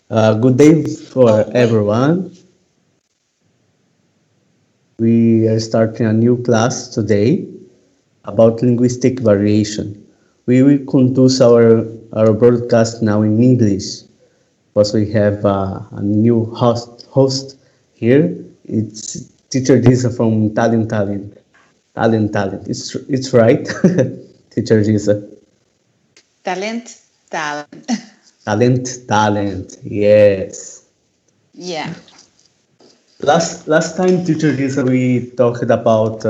Good day for Oh, wait. everyone. We are starting a new class today about linguistic variation. We will conduct our broadcast now in English because we have a new host here. It's Teacher Gisa from Talent. It's right, Teacher Gisa. Talent. Talent. Yes. Yeah. Last time, Teacher Lisa, we talked about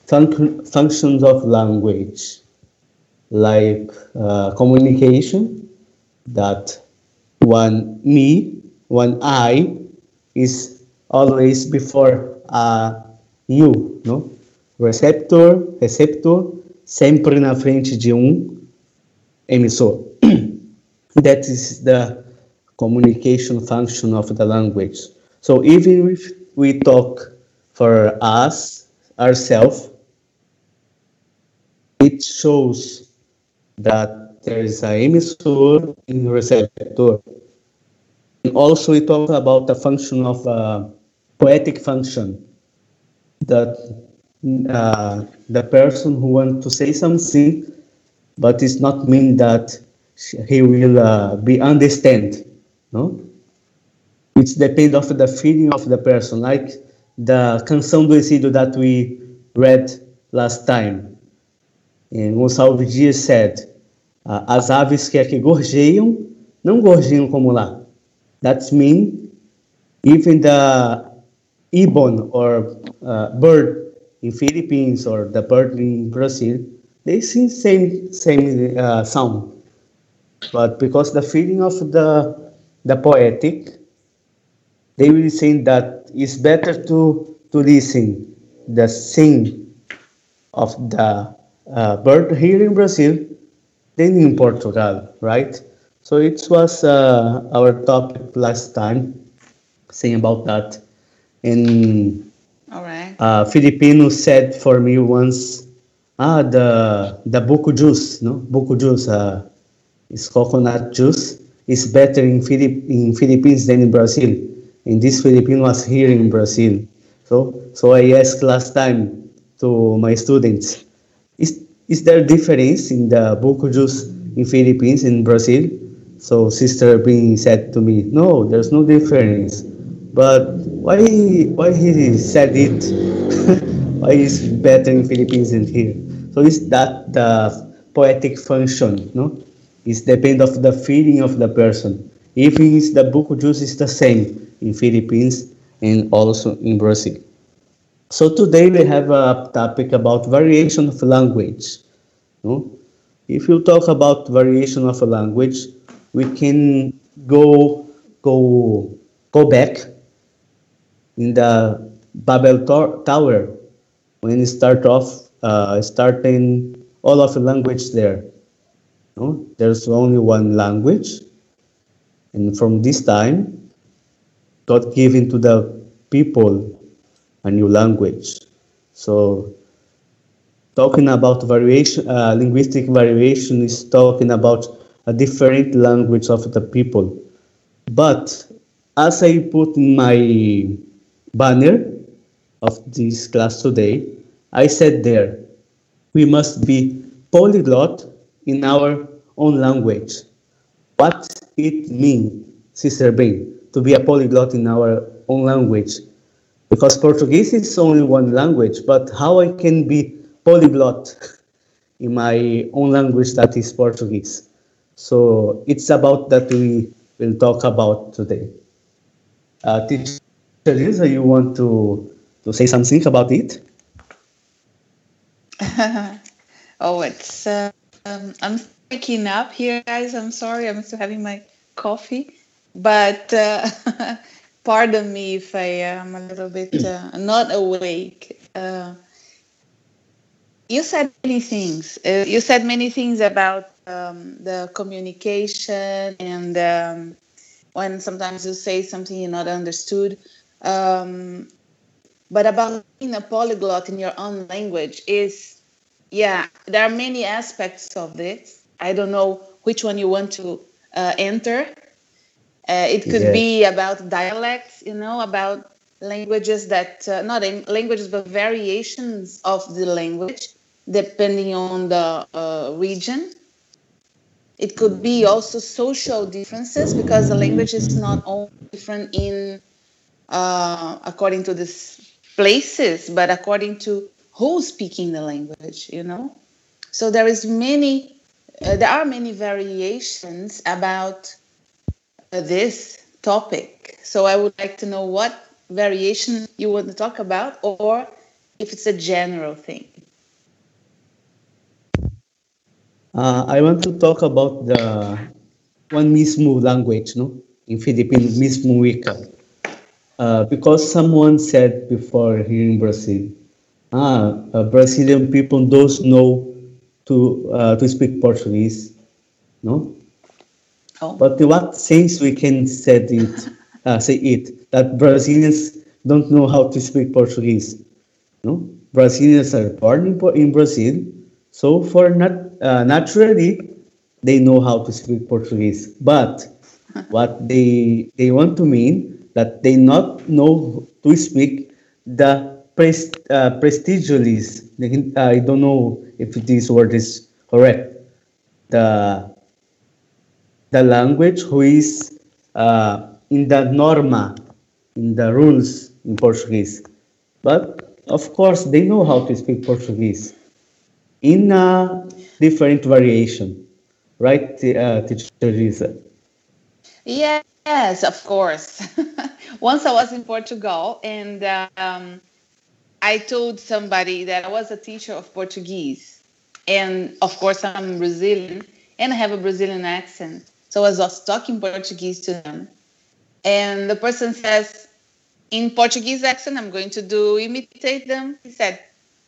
functions of language, like communication, that one I is always before you, no? Receptor, sempre na frente de emissor. That is the communication function of the language. So even if we talk for us, ourselves, it shows that there is an emissor and receptor. And also we talk about the function of poetic function, that the person who wants to say something, but it's not mean that he will be understand, no? It's depend of the feeling of the person, like the canção do exílio that we read last time. And Gonçalves Dias said, as aves que aqui gorjeiam, não gorjeiam como lá. That means even the ibon or bird in Philippines or the bird in Brazil, they sing same sound. But because the feeling of the poetic, they will say that it's better to listen the sing of the bird here in Brazil than in Portugal, right? So it was our topic last time, saying about that. And All right. Filipino said for me once, the buko juice, no, buko juice, is coconut juice is better in Philippines than in Brazil. And this Filipino was here in Brazil. So I asked last time to my students, is there difference in the buko juice in Philippines and Brazil? So Sister Bing said to me, no, there's no difference. But why he said it? Why is better in Philippines than here? So is that the poetic function, no? It's depend of the feeling of the person. Even if the buko juice is the same in Philippines and also in Brazil. So today we have a topic about variation of language. No? If you talk about variation of a language, we can go go go back in the Tower when you start off starting all of the language there. No? There's only one language, and from this time, God gave to the people a new language. So talking about variation, linguistic variation is talking about a different language of the people. But as I put in my banner of this class today, I said there, we must be polyglot in our own language. What it means, Sister Bain, to be a polyglot in our own language? Because Portuguese is only one language, but how I can be polyglot in my own language that is Portuguese? So it's about that we will talk about today. Teacher Lisa, you want to say something about it? Oh, I'm waking up here, guys. I'm sorry. I'm still having my coffee. But pardon me if I am a little bit not awake. You said many things. You said many things about the communication and when sometimes you say something you're not understood. Um, but about being a polyglot in your own language is, yeah, there are many aspects of this. I don't know which one you want to enter. It could Yes. be about dialects, about languages that, not languages, but variations of the language depending on the region. It could be also social differences because the language is not only different in according to these places, but according to who's speaking the language. So there are many variations about this topic. So I would like to know what variation you want to talk about, or if it's a general thing. I want to talk about the one mismo language, no? In Philippines, mismo wika. Because someone said before here in Brazil, Brazilian people don't know to speak Portuguese, no? Oh, But in what sense we can say it that Brazilians don't know how to speak Portuguese? No, Brazilians are born in Brazil, so for naturally they know how to speak Portuguese. But what they want to mean that they not know to speak the prestigious. I don't know if this word is correct. The the language who is in the norma, in the rules in Portuguese. But of course, they know how to speak Portuguese in a different variation, right, Teacher Gisa? yes, of course. Once I was in Portugal, and I told somebody that I was a teacher of Portuguese. And of course, I'm Brazilian and I have a Brazilian accent. So I was talking Portuguese to them. And the person says, in Portuguese accent, I'm going to imitate them. He said,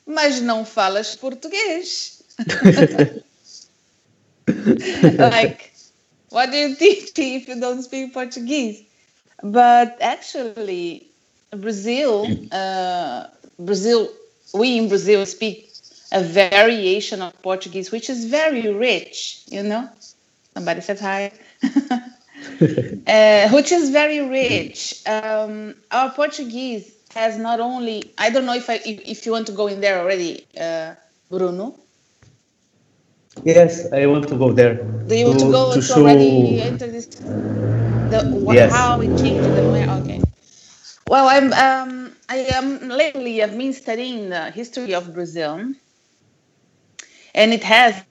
mas não falas português. Like, what do you teach me if you don't speak Portuguese? But actually, Brazil, Brazil, we in Brazil speak a variation of Portuguese, which is very rich. Somebody said hi. Which is very rich. Our Portuguese has not only, I don't know if you want to go in there already, Bruno. Yes, I want to go there Do you want to go to to show. already enter this, Yes. how it changed and where? Okay. Well, I am lately. I've been studying the history of Brazil, and it has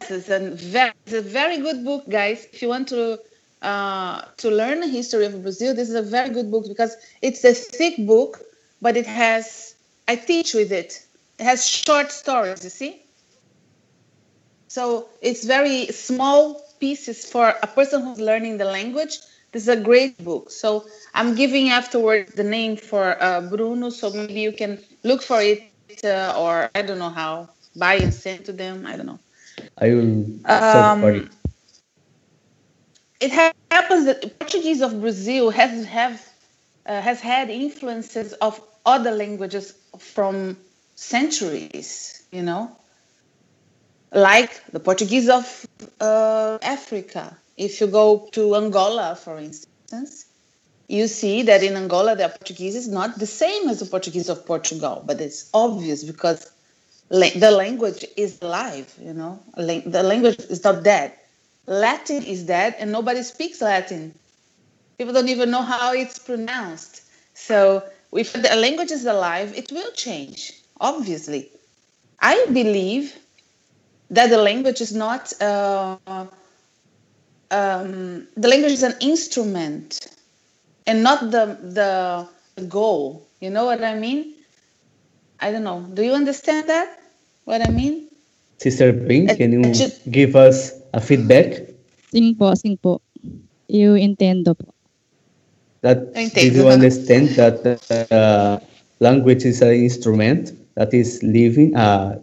it's a very good book, guys. If you want to learn the history of Brazil, this is a very good book because it's a thick book, but it has I teach with it. It has short stories. You see, so it's very small pieces for a person who's learning the language. This is a great book. So I'm giving afterwards the name for Bruno, so maybe you can look for it, or I don't know how, buy and send to them. I don't know. I will search for Um, it. it happens that Portuguese of Brazil has had influences of other languages from centuries. Like the Portuguese of Africa. If you go to Angola, for instance, you see that in Angola, the Portuguese is not the same as the Portuguese of Portugal, but it's obvious because the language is alive. The language is not dead. Latin is dead, and nobody speaks Latin. People don't even know how it's pronounced. So if the language is alive, it will change, obviously. I believe that the language is not the language is an instrument and not the goal. You know what I mean? I don't know. Do you understand that? What I mean? Sister Pink, can It you should, give us a feedback Sing po. Eu entendo po. that eu did entendo. you understand that language is an instrument that is living?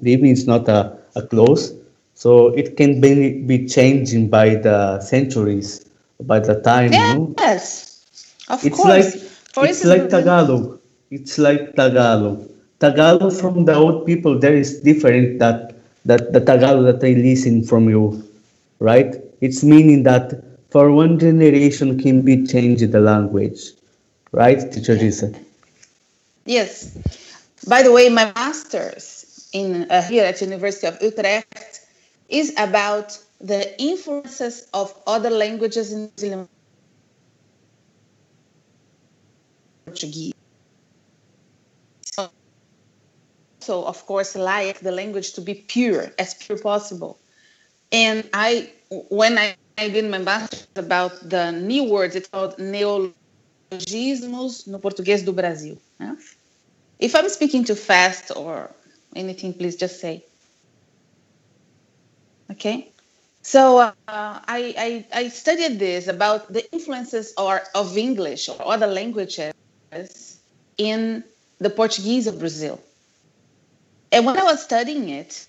Living is not a close, so it can be changing by the centuries, by the time. Yes, of It's like course. For it's instance, like Brazil. Tagalog. It's like Tagalog. Tagalog from the old people there is different that the Tagalog that I listen from you, right? It's meaning that for one generation can be changed the language, right, Teacher Gisa? Yes. By the way, my master's in here at University of Utrecht is about the influences of other languages in New Zealand, Portuguese. So, of course, like the language to be pure, as pure possible. And when I did my master's about the new words, it's called neologismos no português do Brasil. Yeah? If I'm speaking too fast or anything, please just say. Okay. So I studied this about the influences of English or other languages in the Portuguese of Brazil. And when I was studying it,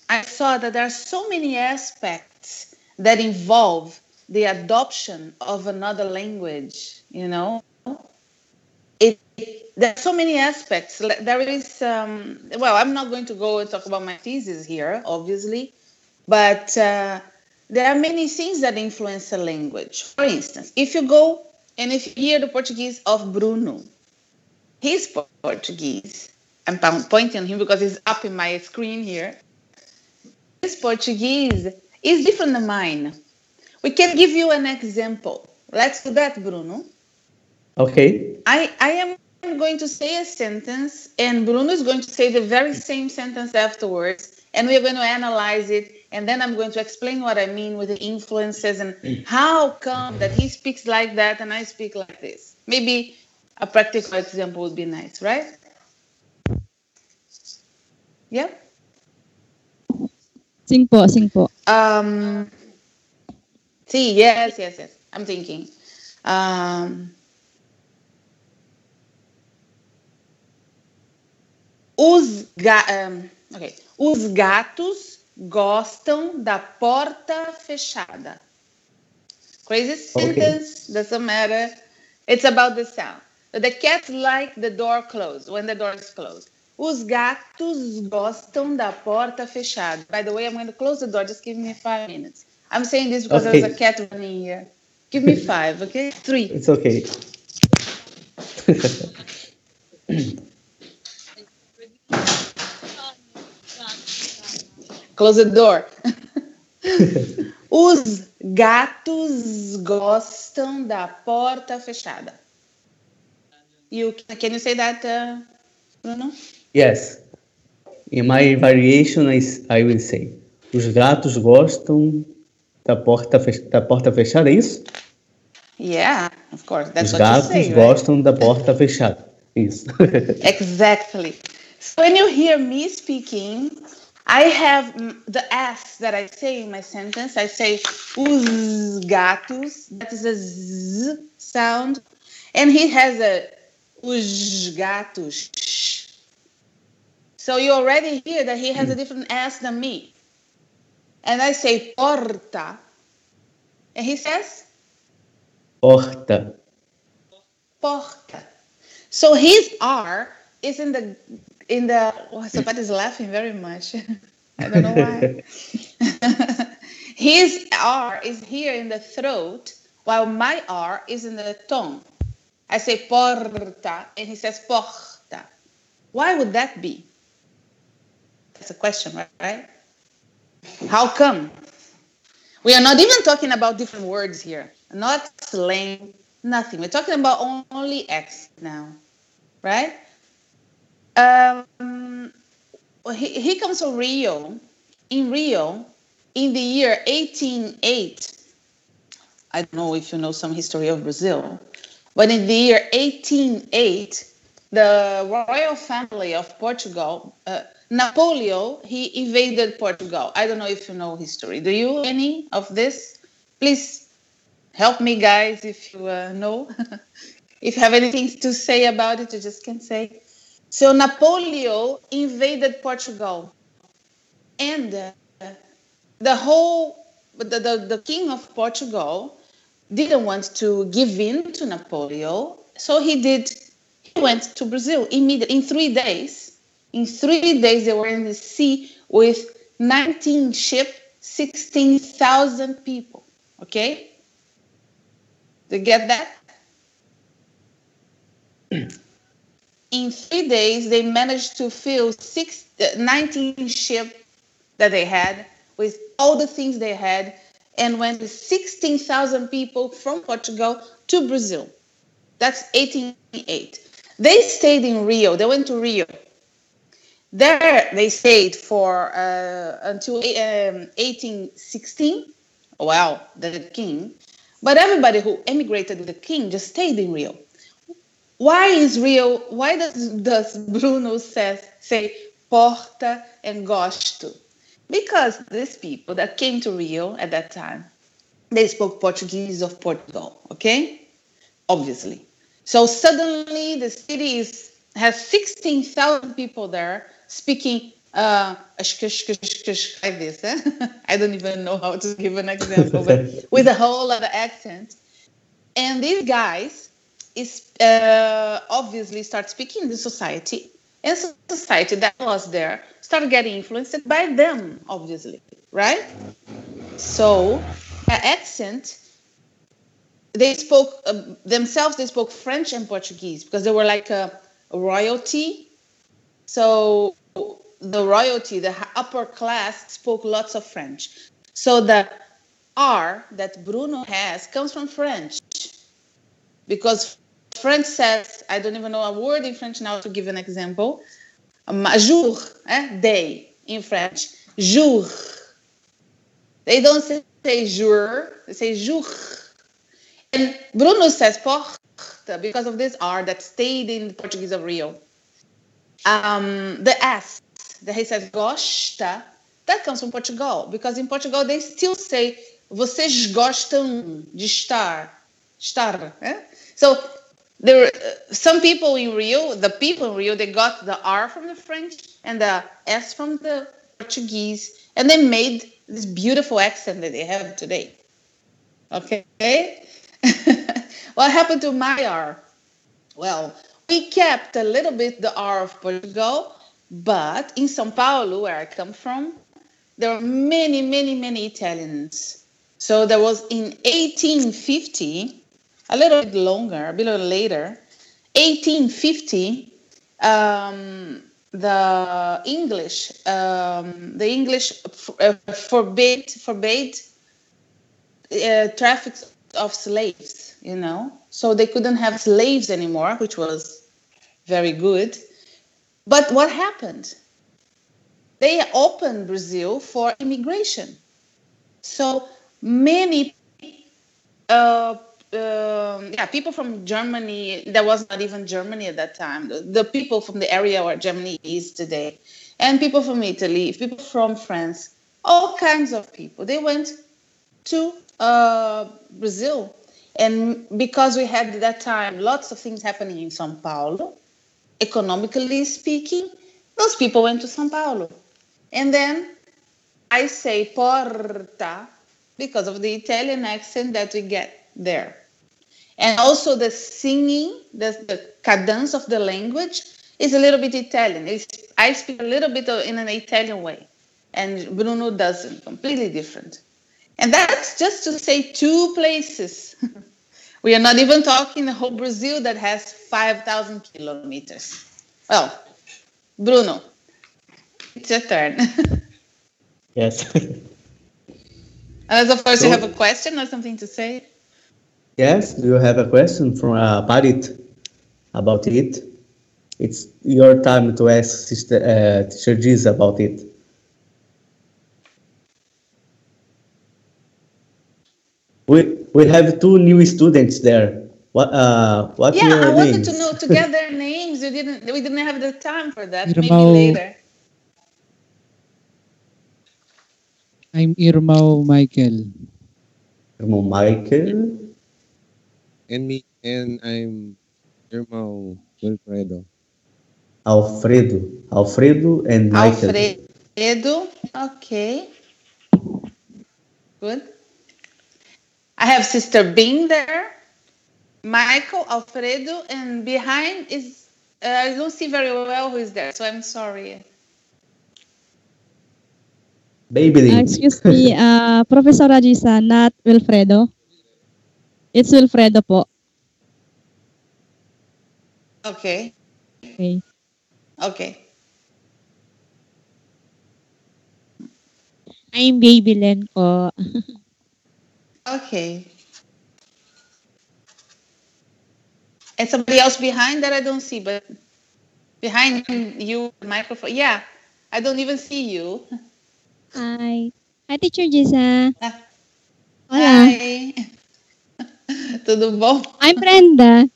I saw that there are so many aspects that involve the adoption of another language, you know. There are so many aspects. There is, well, I'm not going to go and talk about my thesis here, obviously, but there are many things that influence a language. For instance, if you go and if you hear the Portuguese of Bruno, his Portuguese, I'm pointing on him because he's up in my screen here. His Portuguese is different than mine. We can give you an example. Let's do that, Bruno. Okay. I am going to say a sentence, and Bruno is going to say the very same sentence afterwards, and we're going to analyze it, and then I'm going to explain what I mean with the influences and how come that he speaks like that and I speak like this. Maybe a practical example would be nice, right? Yeah. Sing po, sing po. See, yes. I'm thinking. Os gatos gostam da porta fechada. Crazy sentence, doesn't matter. It's about the sound. The cats like the door closed, when the door is closed. Os gatos gostam da porta fechada. By the way, I'm going to close the door. Just give me 5 minutes. I'm saying this because there's a cat running here. Give me 5, okay? 3. It's okay. Close the door. Os gatos gostam da porta fechada. Can you say that, Bruno? Yes. In my variation, I will say: os gatos gostam da porta fechada, é isso? Yeah, of course. That's Os what you gatos say, gostam right? da porta fechada. Isso. Exactly. So when you hear me speaking, I have the S that I say in my sentence. I say os gatos. That is a Z sound. And he has a os gatos. So you already hear that he has a different S than me. And I say porta. And he says Porta. porta. So his R is in the oh, Sapat is laughing very much. I don't know why. His R is here in the throat, while my R is in the tongue. I say porta, and he says porta. Why would that be? That's a question, right? How come? We are not even talking about different words here, not slang, nothing. We're talking about only X now, right? He comes from Rio. In Rio, in the year 1808, I don't know if you know some history of Brazil, but in the year 1808, the royal family of Portugal, Napoleon, he invaded Portugal. I don't know if you know history. Do you any of this? Please help me, guys, if you know. If you have anything to say about it, you just can say. So Napoleon invaded Portugal, and the king of Portugal didn't want to give in to Napoleon, so he went to Brazil immediately in 3 days. In 3 days, they were in the sea with 19 ships, 16,000 people. Okay, Do you get that? In 3 days, they managed to fill 19 ships that they had with all the things they had and went with 16,000 people from Portugal to Brazil. That's 1808. They stayed in Rio. They went to Rio. There they stayed for until 1816. Wow, the king. But everybody who emigrated with the king just stayed in Rio. Why is Rio? Why does Bruno say porta and gosto? Because these people that came to Rio at that time, they spoke Portuguese of Portugal. Okay, obviously. So suddenly the city has 16,000 people there speaking like this. I don't even know how to give an example, but with a whole other accent. And these guys is obviously start speaking in the society, and society that was there started getting influenced by them, obviously, right? So their accent, they spoke themselves, they spoke French and Portuguese because they were like a royalty. So the royalty, the upper class, spoke lots of French. So the R that Bruno has comes from French, because French says, I don't even know a word in French now to give an example. Jour, day in French. Jour. They don't say jour, they say jour. And Bruno says porta because of this R that stayed in the Portuguese of Rio. The S that he says gosta, that comes from Portugal, because in Portugal they still say vocês gostam de estar. So there were some people in Rio, the people in Rio, they got the R from the French and the S from the Portuguese, and they made this beautiful accent that they have today. Okay? What happened to my R? Well, we kept a little bit the R of Portugal, but in São Paulo, where I come from, there were many, many, many Italians. So there was in 1850, a little bit longer, a bit later, 1850, the English forbade traffic of slaves, so they couldn't have slaves anymore, which was very good. But what happened? They opened Brazil for immigration. So many people from Germany, there was not even Germany at that time, the people from the area where Germany is today, and people from Italy, people from France, all kinds of people, they went to Brazil. And because we had at that time lots of things happening in São Paulo, economically speaking, those people went to São Paulo. And then I say porta because of the Italian accent that we get there. And also the singing, the cadence of the language is a little bit Italian. I speak a little bit in an Italian way, and Bruno doesn't, completely different. And that's just to say 2 places. We are not even talking the whole Brazil that has 5,000 kilometers. Well, Bruno, it's your turn. Yes. Unless, of course, you have a question or something to say. Yes, do you have a question from Parit about it? It's your time to ask Teacher Gisa about it. We have 2 new students there. What's Yeah, your I wanted names? to know to get their names. We didn't have the time for that. Maybe Irmão, later. I'm Irmão Michael. Irmão Michael. And I'm Irmão Wilfredo. Alfredo and Michael. Alfredo, okay. Good. I have Sister Bing there. Michael, Alfredo, and behind is, I don't see very well who is there, so I'm sorry. Baby. Excuse me, Professor Gisa, not Wilfredo. It's Wilfredo po. Okay. Okay. Okay. I'm Baby Len po. Okay. And somebody else behind that I don't see, but behind you, the microphone. Yeah, I don't even see you. Hi. Hi, Teacher Gisa. Ah, Hola. hi. Tudo bom? I'm Brenda.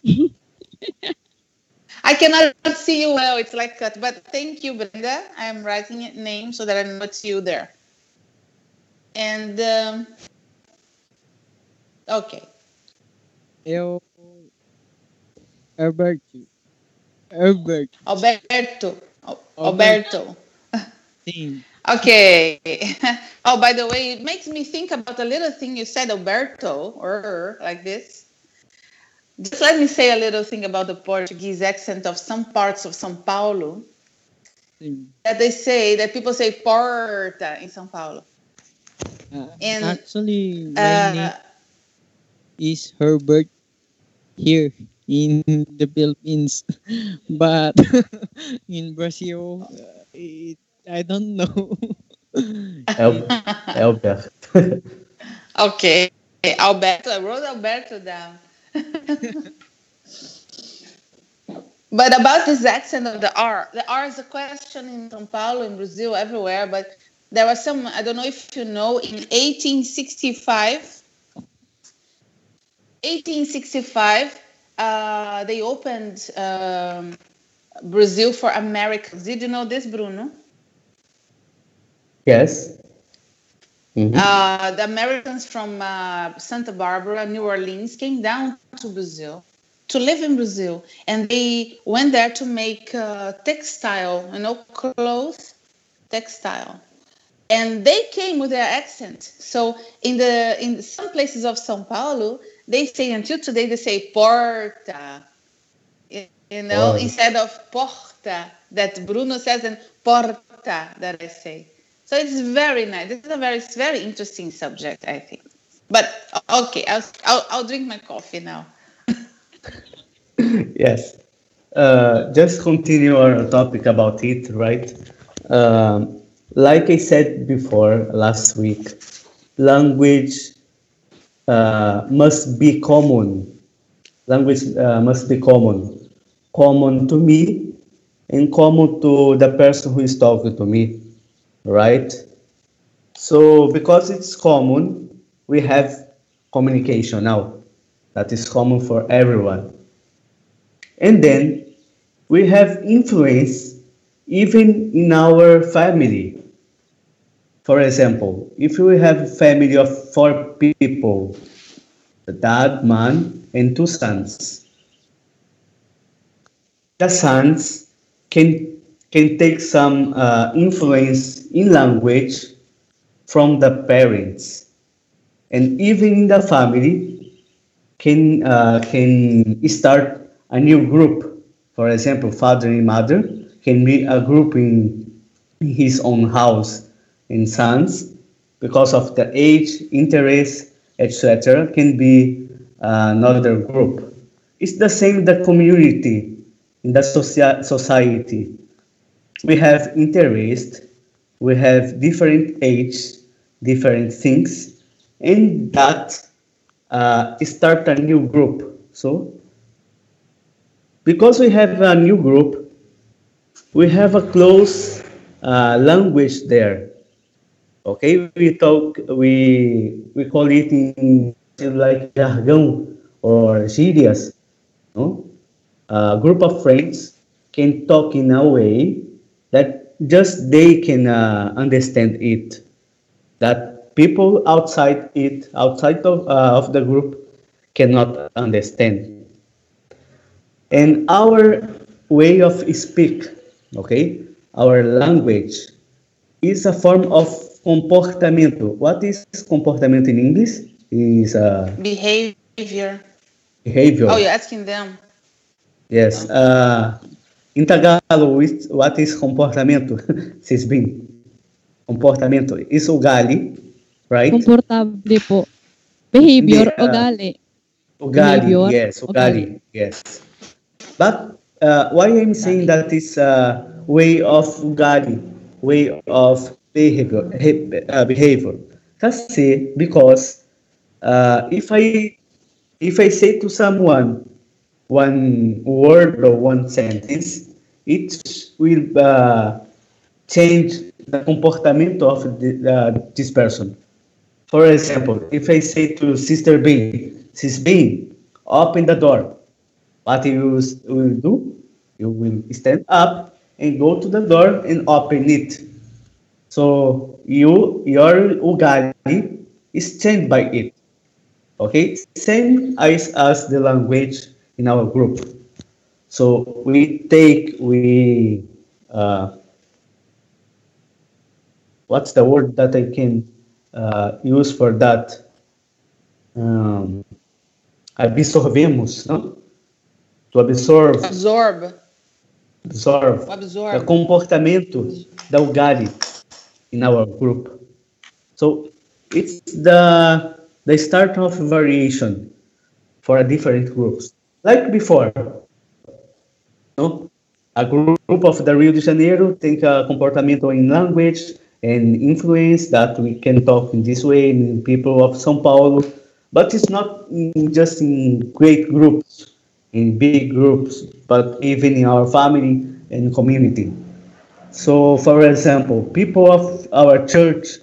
I cannot see you well. It's like cut. But thank you, Brenda. I'm writing your name so that I know it's you there. And okay. Eu, Herbert. Herbert. Alberto. Albert. Alberto. Sim. Okay. Oh, by the way, it makes me think about a little thing you said, Alberto, or like this. Just let me say a little thing about the Portuguese accent of some parts of São Paulo. Sim. That they say that people say porta in São Paulo. And Actually, my name uh, is Herbert here in the Philippines, but in Brazil, I don't know. Albert. okay, Alberto. I wrote Alberto down. But about this accent of the R is a question in São Paulo, in Brazil, everywhere. But there was some, I don't know if you know, in 1865, they opened Brazil for Americans. Did you know this, Bruno? Yes. Mhm. The Americans from Santa Barbara, New Orleans, came down to Brazil to live in Brazil, and they went there to make textile, clothes, textile, and they came with their accent. So in some places of São Paulo, they say until today they say porta, Or instead of porta that Bruno says and porta that I say. So it's very nice. This is it's very interesting subject, I think. But okay, I'll drink my coffee now. yes. Just continue our topic about it, right? Like I said before last week, language must be common. Language must be common. Common to me and common to the person who is talking to me, right? So because it's common, we have communication now. That is common for everyone. And then we have influence even in our family. For example, if we have a family of four people, the dad, man, and two sons, the sons can can take some influence in language from the parents, and even in the family can start a new group. For example, father and mother can be a group in his own house, and sons, because of the age, interest, etc., can be another group. It's the same in the community, in the society. We have interest, we have different age, different things, and that start a new group. So, because we have a new group, we have a close language there. Okay, we call it in like jargão or gírias. No, a group of friends can talk in a way that just they can understand it. That people outside of the group, cannot understand. And our way of speak, okay, our language is a form of comportamento. What is comportamento in English? Is Behavior. Oh, behavior. you're asking them. Yes. Okay. In Tagalog, what is comportamento? Vocês bem? Comportamento. Is ugali, right? Komportable po. Behavior, Hindi. ugali. Ugali, behavior. yes, Ugali. ugali, yes. But why I'm saying Dali. that is way of ugali, way of behavior. Kasi because if I say to someone one word or one sentence, it will change the comportamento of this person. For example, if I say to Sister Bean, Sis Bean, open the door. What you will do? You will stand up and go to the door and open it. So your ugali is changed by it. Okay, same as the language in our group. So we what's the word that I can use for that? Um, absorvemos, no? To Absorb. absorb the Absorb. comportamento da ugali in our group. So it's the start of variation for a different groups. Like before, no? A group of the Rio de Janeiro think comportamento in language and influence that we can talk in this way in people of São Paulo, but it's not just in great groups, in big groups, but even in our family and community. So, for example, people of our church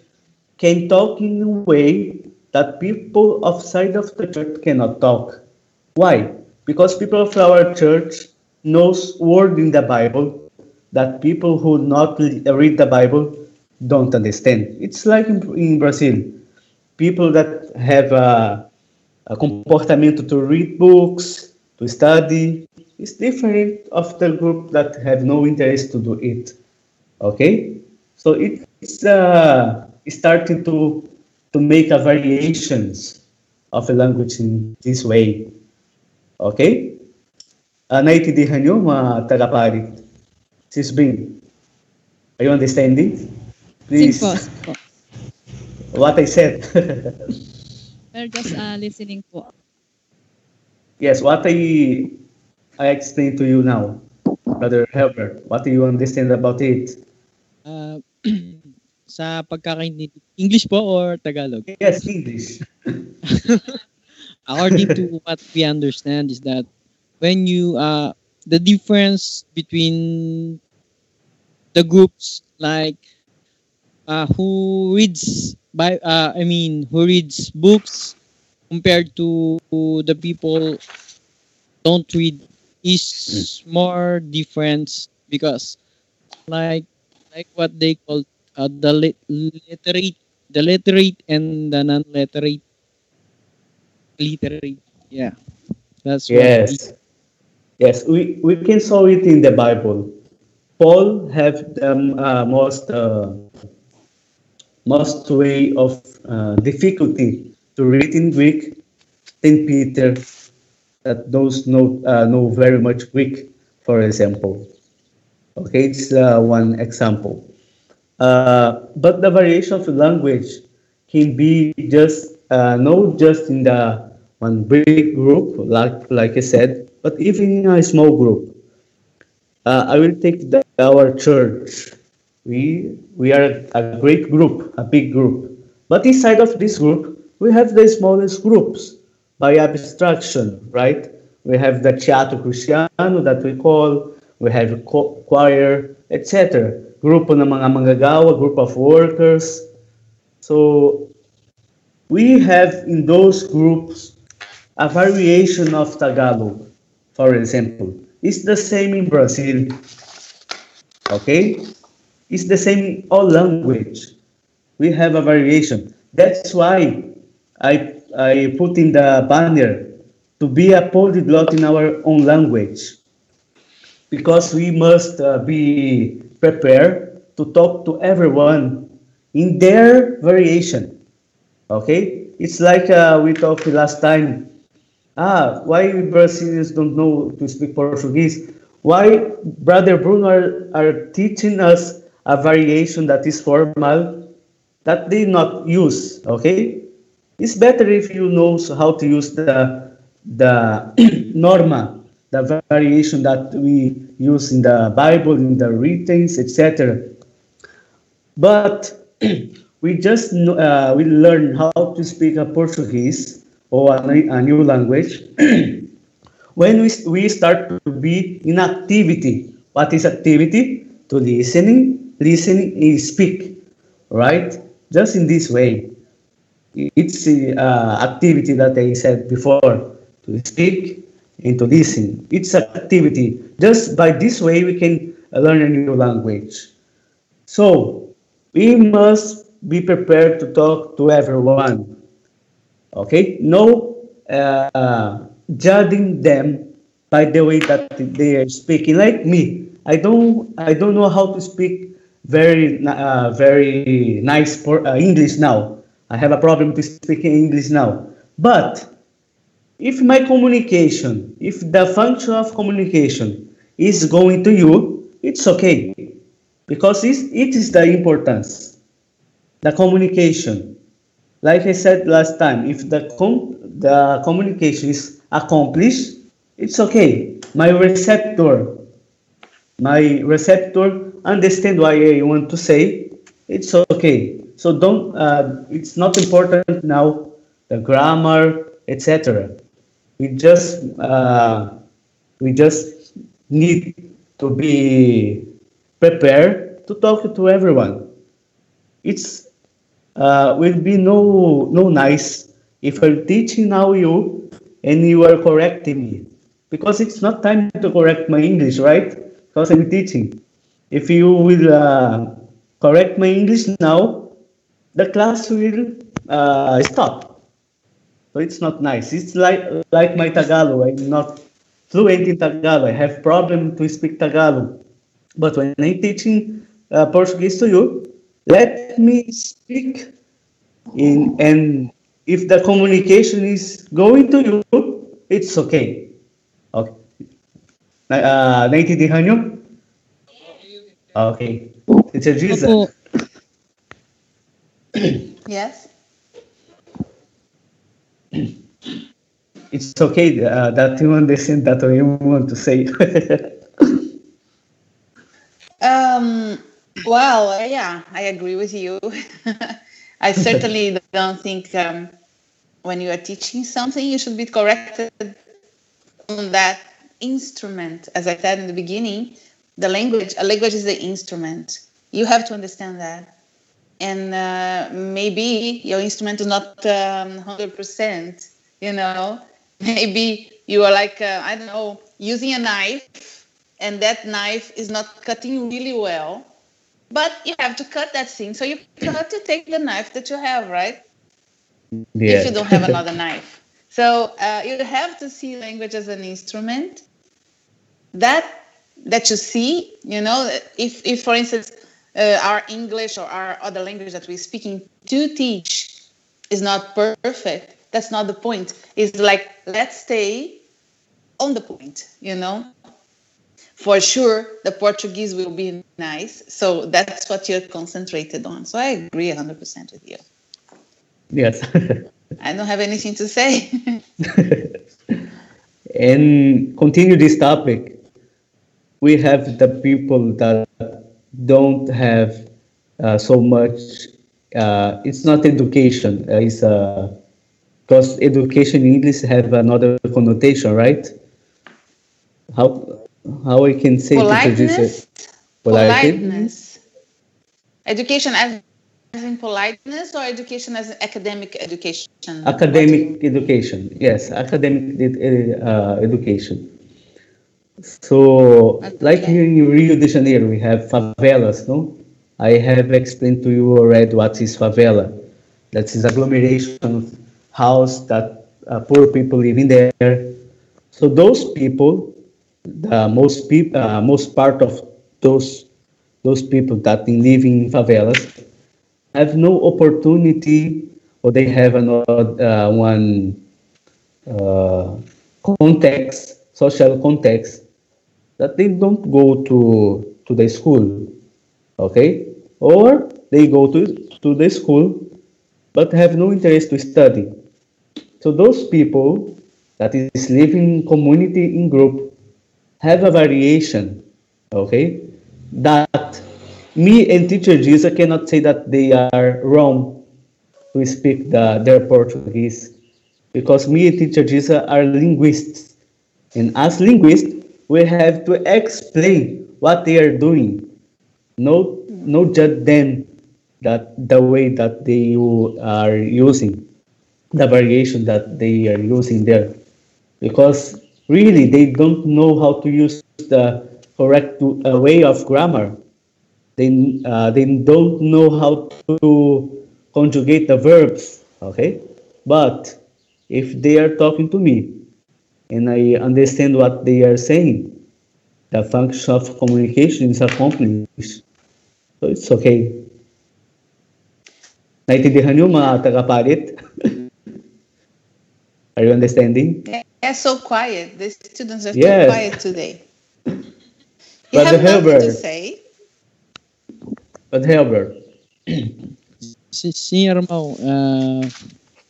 can talk in a way that people outside of the church cannot talk. Why? Because people of our church knows word in the Bible that people who not read the Bible don't understand. It's like in Brazil, people that have a comportamento to read books, to study, is different of the group that have no interest to do it. Okay, so it's starting to make a variations of a language in this way. Okay, naintindihan nyo mga tagapari. Sis Bing, are you understanding? Sing po. Please, what I said. We're just listening po. Yes, what I explained to you now, Brother Herbert. What do you understand about it? Uh, sa pagkakaintindi, English po or Tagalog? Yes, English. According to what we understand is that when you the difference between the groups like who reads who reads books compared to the people don't read is more difference because like what they call the literate and the literate. Yeah, that's what it. Yes, yes, we can saw it in the Bible. Paul have the most way of difficulty to read in Greek than Peter that those know very much Greek, for example. Okay, it's one example. But the variation of language can be just not just in the one big group, like I said, but even in a small group. I will take our church. We are a great group, a big group. But inside of this group, we have the smallest groups by abstraction, right? We have the teatro cristiano that we call, we have choir, etc. Grupo ng mga manggagawa, group of workers. So we have in those groups a variation of Tagalog, for example. It's the same in Brazil, okay? It's the same in all language. We have a variation. That's why I put in the banner to be a polyglot in our own language because we must be prepared to talk to everyone in their variation. Okay, it's like we talked last time. Why Brazilians don't know to speak Portuguese? Why Brother Bruno are teaching us a variation that is formal that they not use? Okay, it's better if you know how to use the norma, the variation that we use in the Bible, in the writings, etc. But we learn how to speak a Portuguese or a new language when we start to be in activity. What is activity? To listening is speak, right? Just in this way. It's activity that I said before, to speak and to listen. It's activity. Just by this way, we can learn a new language. So, we must be prepared to talk to everyone. Okay? No judging them by the way that they are speaking. Like me, I don't know how to speak very nice English now. I have a problem to speak English now. But if the function of communication is going to you, it's okay because it is the importance, the communication. Like I said last time, if the communication is accomplished, it's okay. My receptor understand what I want to say. It's okay. So don't. It's not important now the grammar, etc. We just uh, we just need to be prepared to talk to everyone. It's will be no nice if I'm teaching now you and you are correcting me because it's not time to correct my English, right? Because I'm teaching. If you will correct my English now, the class will stop. So it's not nice. It's like my Tagalog. I'm not fluent in Tagalog. I have problem to speak Tagalog. But when I'm teaching Portuguese to you, let me speak and if the communication is going to you, it's okay. Okay. Naintindihan nyo? Okay. Teacher Gisa. Opo. Yes. It's okay that you understand that what you want to say. Well, yeah, I agree with you. I certainly don't think when you are teaching something, you should be corrected on that instrument. As I said in the beginning, a language is the instrument. You have to understand that. And maybe your instrument is not 100%, maybe you are like, I don't know, using a knife and that knife is not cutting really well, but you have to cut that thing. So you have to take the knife that you have, right? If you don't have another knife. So you have to see language as an instrument that you see, if for instance, our English or our other language that we're speaking to teach is not perfect, that's not the point. It's like, let's stay on the point, For sure, the Portuguese will be nice. So that's what you're concentrated on. So I agree 100% with you. Yes. I don't have anything to say. And continue this topic. We have the people that don't have so much. It's not education. It's because education in English have another connotation, right? How how I can say Politeness. politeness? Education as in politeness or education as academic education? Academic education. Yes, academic education. So, like Okay. here in Rio de Janeiro, we have favelas, no? I have explained to you already what is favela. That is agglomeration of house that poor people live in there. So those people, most part of those people that live in favelas have no opportunity, or they have another one uh, context, social context that they don't go to the school, okay, or they go to the school but have no interest to study. So those people that is living community in group have a variation, okay? That me and teacher Jesus cannot say that they are wrong to speak their Portuguese because me and teacher Jesus are linguists. And as linguists, we have to explain what they are doing, no judge them that the way that they are using, the variation that they are using there. Because really they don't know how to use the correct way of grammar. They don't know how to conjugate the verbs, okay? But if they are talking to me and I understand what they are saying, the function of communication is accomplished. So it's okay. Naintindihan niyo mga tagapalit? Are you understanding? They're so quiet. The students are so Yes. quiet today. You Brother have nothing to Herbert. say? Brother Herbert. Sim, irmão,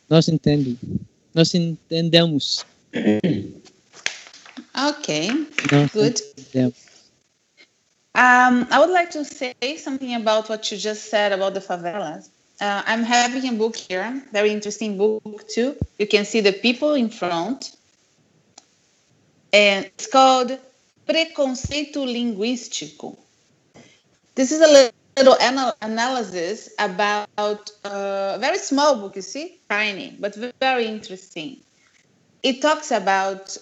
nós entendemos. Okay, Nós good. entendemos. I would like to say something about what you just said about the favelas. I'm having a book here, very interesting book too. You can see the people in front, and it's called Preconceito Linguístico. This is a little analysis about a very small book, you see, tiny, but very interesting. It talks about,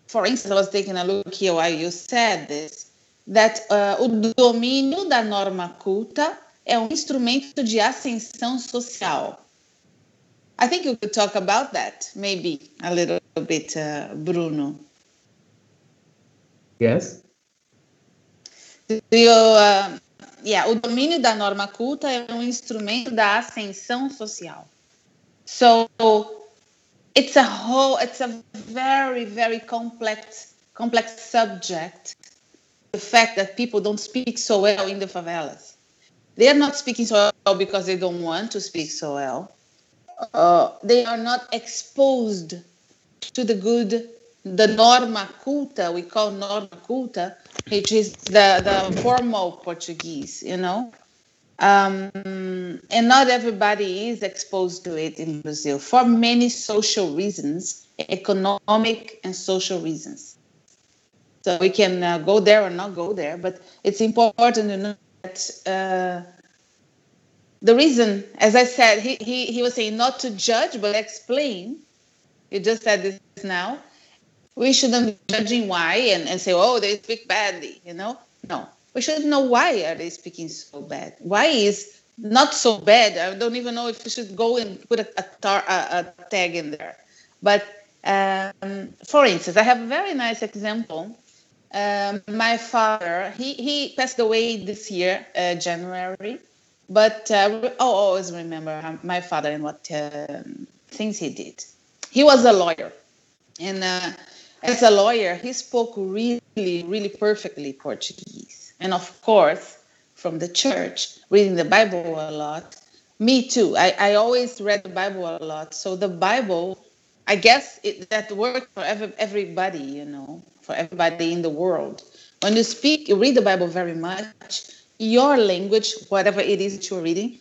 for instance, I was taking a look here while you said this, that o domínio da norma culta é instrumento de ascensão social. I think you could talk about that, maybe a little bit, Bruno. Yes. O domínio da norma culta é instrumento da ascensão social. So it's a very, very complex subject. The fact that people don't speak so well in the favelas. They are not speaking so well because they don't want to speak so well. They are not exposed to the norma culta, we call norma culta, which is the formal Portuguese, you know. And not everybody is exposed to it in Brazil for many social reasons, economic and social reasons. So we can go there or not go there, but it's important to know that the reason, as I said, he was saying not to judge, but explain. You just said this now. We shouldn't be judging why and say, oh, they speak badly, you know? No. We should know why are they speaking so bad. Why is not so bad? I don't even know if we should go and put a tag in there. But for instance, I have a very nice example. My father, he passed away this year, January. But I always remember my father and what things he did. He was a lawyer. And as a lawyer, he spoke really, really perfectly Portuguese. And of course, from the church, reading the Bible a lot. Me too. I always read the Bible a lot. So the Bible, I guess that worked for everybody, you know, for everybody in the world. When you read the Bible very much, your language, whatever it is that you're reading,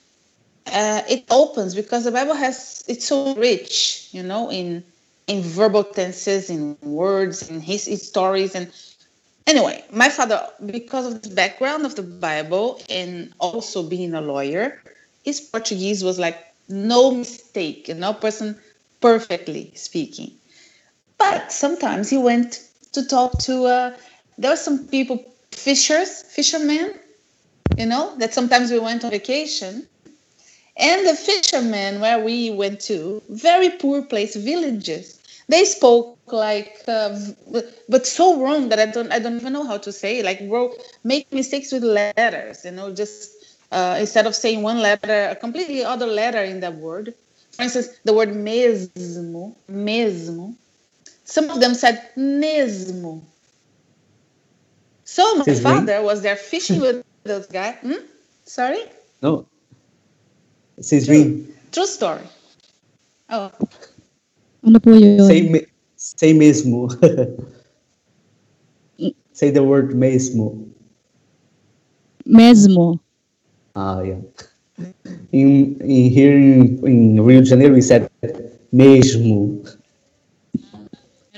it opens because the Bible it's so rich, you know, in verbal tenses, in words, in his stories. And anyway, my father, because of the background of the Bible and also being a lawyer, his Portuguese was like no mistake, no person perfectly speaking. But sometimes he went to talk to, there were some people, fishermen, you know, that sometimes we went on vacation. And the fishermen where we went to, very poor place, villages. They spoke like, but so wrong that I don't even know how to say. Like, make mistakes with letters, you know, just instead of saying one letter, a completely other letter in that word. For instance, the word mesmo. Some of them said mesmo. So my father was there fishing with those guys. Sorry? No. True story. Oh. Ano po yun? Say mesmo. Say the word mesmo. Mesmo. Yeah. In here in Rio de Janeiro, we said mesmo.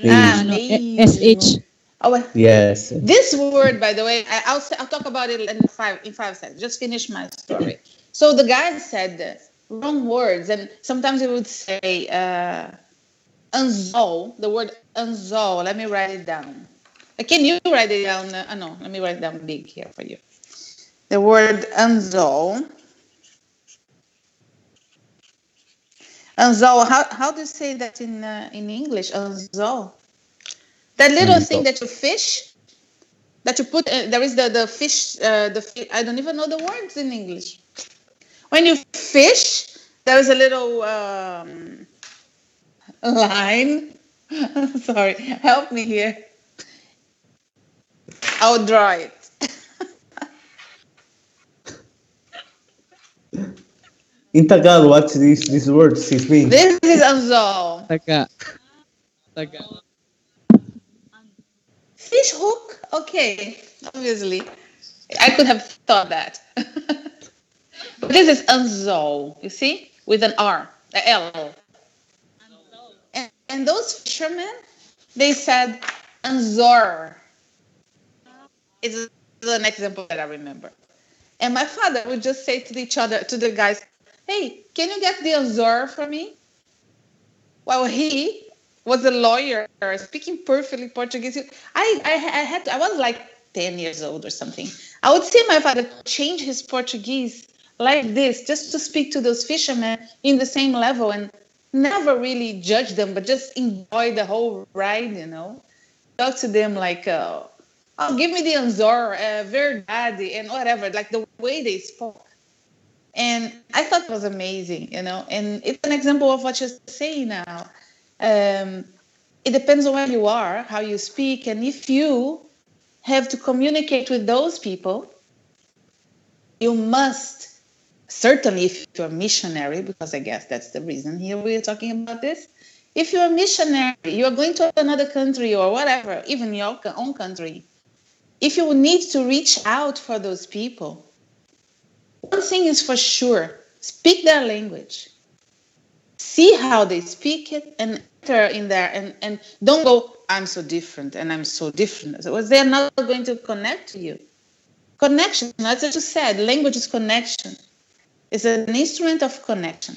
Ah, Ano, mesmo. SH. Oh, well, Yes. this word, by the way, I'll talk about it in 5 seconds. Just finish my story. So the guy said wrong words, and sometimes he would say anzol. The word anzol. Let me write it down. Can you write it down? No, let me write it down big here for you. The word anzol. Anzol. How do you say that in English? Anzol. That little thing that you fish. That you put there is the fish I don't even know the words in English. When you fish, there is a little line. Sorry, help me here. I'll draw it. In Tagalog, what's this word? This mean? This is anzol. Taga. Fish hook. Okay, obviously, I could have thought that. But this is anzol. You see, with an R, a L. And those fishermen, they said anzor. It's an example that I remember. And my father would just say to each other, to the guys, "Hey, can you get the Azor for me?" While he was a lawyer speaking perfectly Portuguese. I was like 10 years old or something. I would see my father change his Portuguese like this just to speak to those fishermen in the same level and never really judge them, but just enjoy the whole ride, Talk to them like, oh, give me the Anzor, verdade, and whatever, like the way they spoke. And I thought it was amazing, and it's an example of what you're saying now. It depends on where you are, how you speak, and if you have to communicate with those people, you must, certainly if you're a missionary, because I guess that's the reason here we're talking about this. If you're a missionary, you're going to another country or whatever, even your own country, if you need to reach out for those people, one thing is for sure, speak their language. See how they speak it and enter in there and don't go, I'm so different and I'm so different. So they're not going to connect to you. Connection, as I just said, language is connection. It's an instrument of connection.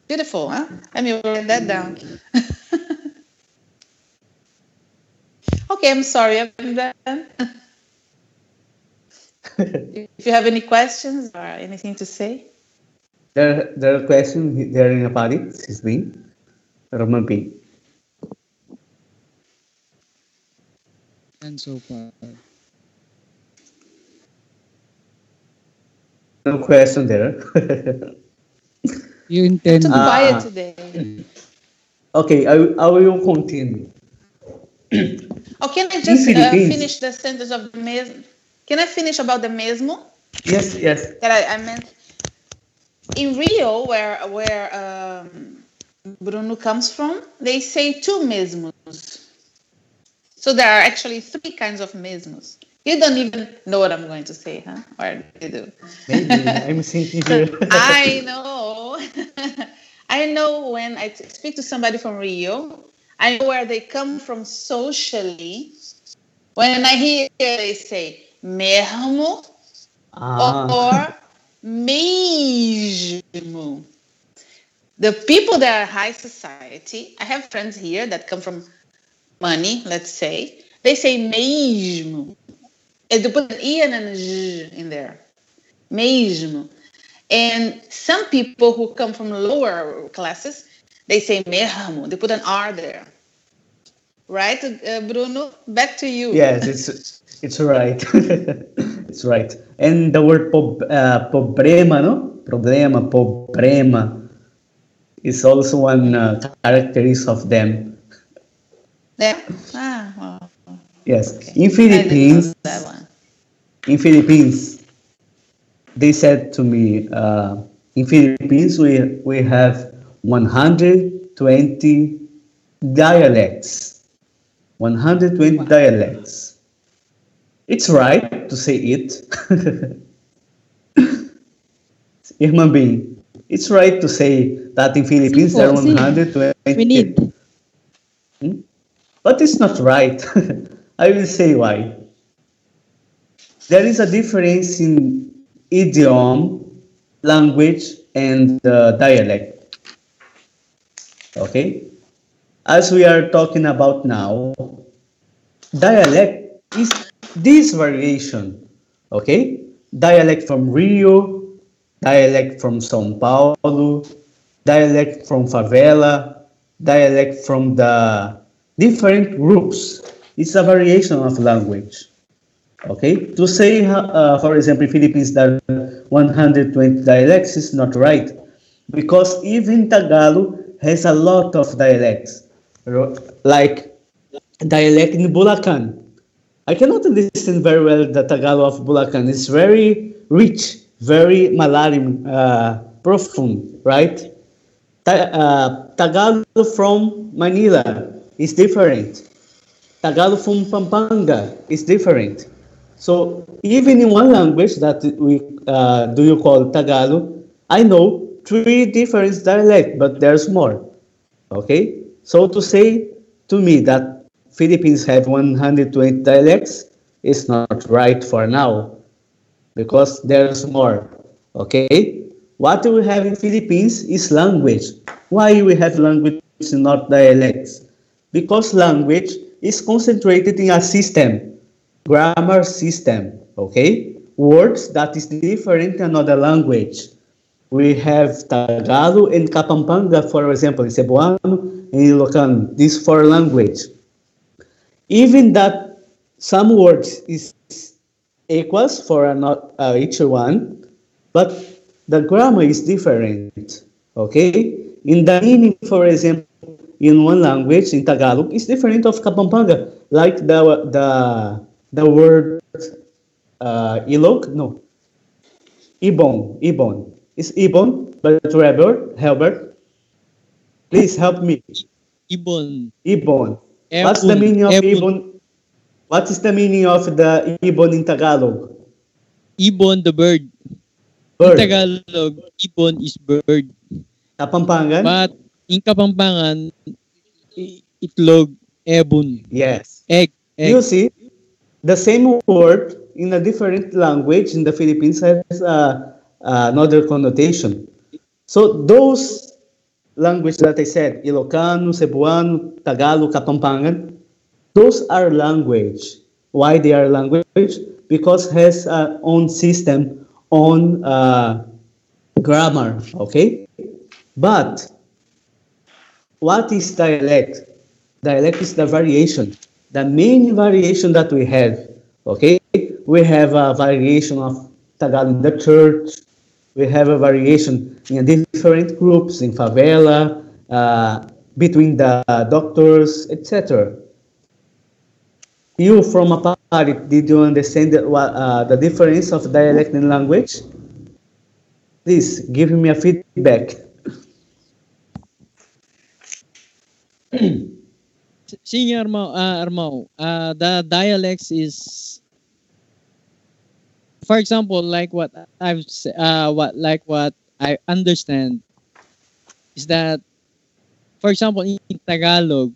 Beautiful, huh? Let me write that down. Okay, I'm sorry, I'm done. If you have any questions or anything to say. There are questions there in Apari. This me, Roman P. And so far. No question there. You You're intend too it. quiet today. Okay, I will continue. Oh, can I In just Philippines, finish the sentence of the mesmo? Can I finish about the mesmo yes. that I meant? In Rio, where Bruno comes from, they say two mesmos. So there are actually three kinds of mesmos. You don't even know what I'm going to say, huh? Or you do? Maybe I'm thinking So here. I know, I know when I speak to somebody from Rio, I know where they come from socially. When I hear they say mesmo Ah, or mesmo. The people that are high society, I have friends here that come from money, let's say, they say mesmo. And they put an E and an J in there. Mesmo. And some people who come from lower classes, they say mesmo. They put an R there. Right, Bruno? Back to you. yes, it's right. It's right. And the word problema, no? Problema is also one characteristic of them. There? Ah, well, Yes. okay. In I didn't know Philippines, that one. they said to me, in Philippines we have 120 dialects. 120 dialects. It's right to say it. Irmã Bing, it's right to say that in See Philippines there po, are see. 120. We need. But it's not right. I will say why. There is a difference in idiom, language, and dialect. Okay? As we are talking about now, dialect is this variation. Okay? Dialect from Rio, dialect from São Paulo, dialect from favela, dialect from the different groups. It's a variation of language. Okay, to say, for example, in Philippines there are 120 dialects is not right, because even Tagalog has a lot of dialects, like dialect in Bulacan. I cannot listen very well the Tagalog of Bulacan. It's very rich, very malalim, profound, right? Tagalog from Manila is different. Tagalog from Pampanga is different. So even in one language that we do you call Tagalog, I know three different dialects, but there's more. Okay, so to say to me that Philippines have 120 dialects is not right for now because there's more. Okay, what we have in Philippines is language. Why we have language and not dialects? Because language is concentrated in a system, grammar system. Okay, words that is different in another language. We have Tagalog and Kapampangan, for example, in Cebuano and Ilocano. These four language. Even that some words is equals for each one, but the grammar is different. Okay, in the meaning, for example, in one language in Tagalog is different of Kapampangan, like the word ilog, no, ibon is ibon, but Herbert, please help me. Ibon. Ibon. What's the Ebon. meaning of Ebon. ibon? What is the meaning of the ibon in Tagalog? Ibon, the bird. In Bird. Tagalog, ibon is bird. Kapampangan? But in Kapampangan, itlog, ebon. Yes. Egg. You see, the same word in a different language in the Philippines has another connotation. So those languages that I said, Ilocano, Cebuano, Tagalog, Kapampangan, those are language. Why they are language? Because has own system, own grammar. Okay, but what is dialect? Dialect is the variation, the main variation that we have. Okay, we have a variation of Tagalog in the church. We have a variation in different groups in favela, between the doctors, etc. You from a party, did you understand the difference of dialect and language? Please give me a feedback. Senior Armao, the dialects is, for example, like what what I understand is that, for example, in Tagalog,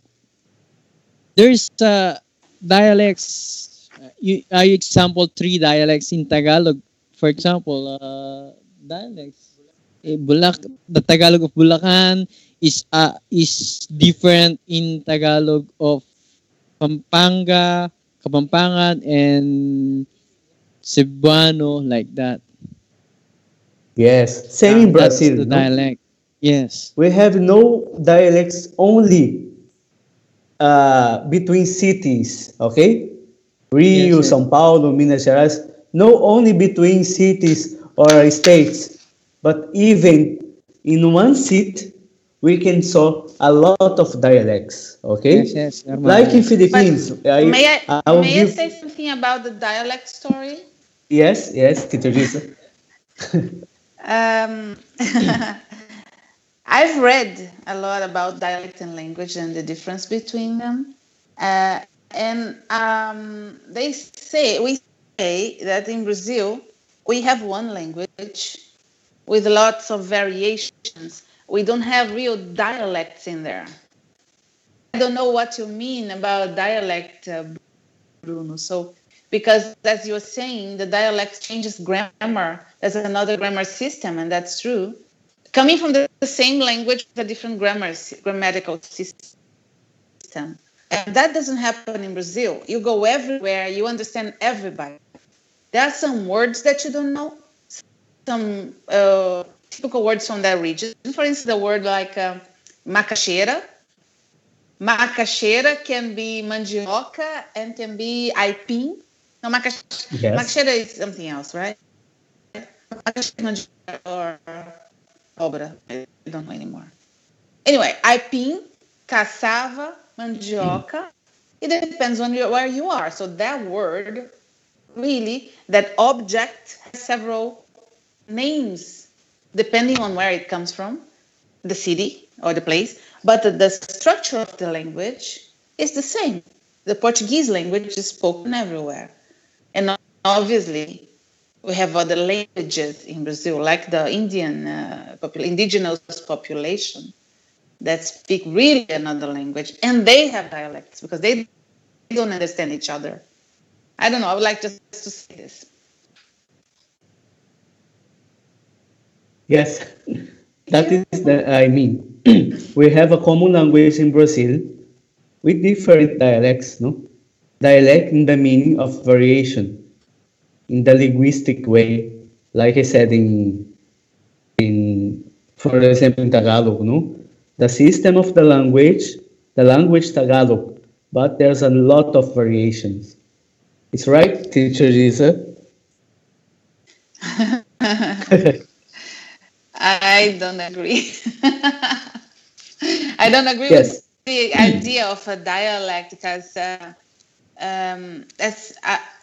there's dialects. You example three dialects in Tagalog. For example, dialects. The Tagalog of Bulacan is different in Tagalog of Pampanga, Kapampangan, and Cebuano, like that. Yes, same in That's Brazil, the no? dialect. Yes. We have no dialects only between cities, okay? Rio, Yes, yes. São Paulo, Minas Gerais, no only between cities or states, but even in one seat, we can saw a lot of dialects, Yes, okay? yes, Armao, Like in yes. But Philippines, I will may I give, say something about the dialect story? yes, Tito Gisa. Um, I've read a lot about dialect and language and the difference between them. And we say that in Brazil, we have one language with lots of variations. We don't have real dialects in there. I don't know what you mean about dialect, Bruno. So, because as you were saying, the dialect changes grammar. There's another grammar system, and that's true. Coming from the same language with a different grammatical system. And that doesn't happen in Brazil. You go everywhere, you understand everybody. There are some words that you don't know, some typical words from that region. For instance, the word like macaxeira. Macaxeira can be mandioca and can be aipim. No, Yes. macaxeira is something else, right? Macaxeira or obra. I don't know anymore. Anyway, aipim, cassava, mandioca. It depends on where you are. So that word, really, that object has several names depending on where it comes from, the city or the place. But the structure of the language is the same. The Portuguese language is spoken everywhere. And obviously, we have other languages in Brazil, like the indigenous population that speak really another language, and they have dialects because they don't understand each other. I don't know. I would like just to say this. Yes, that is I mean, we have a common language in Brazil with different dialects, no? Dialect in the meaning of variation, in the linguistic way, like I said in for example in Tagalog, no? The system of the language Tagalog, but there's a lot of variations. It's right, teacher Gisa? I don't agree. I don't agree with Yes. the idea of a dialect because that's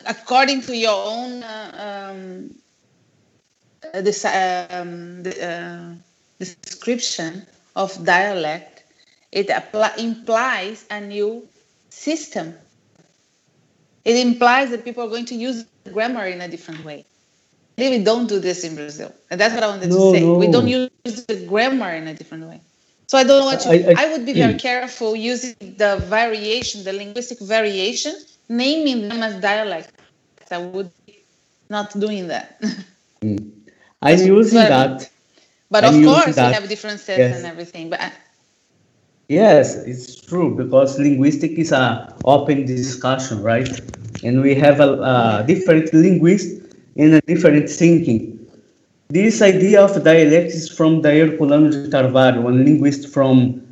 according to your own description of dialect, it implies a new system. It implies that people are going to use grammar in a different way. We don't do this in Brazil. And that's what I wanted to No, say. We don't no. use the grammar in a different way. So I don't know what I would be very careful using the variation, the linguistic variation, naming them as dialects. I would be not doing that. I'm using that. But I'm of using course, we that. have differences Yes. and everything. But Yes, it's true because linguistic is a open discussion, right? And we have a different linguist and a different thinking. This idea of dialect is from Herculano de Carvalho, one linguist from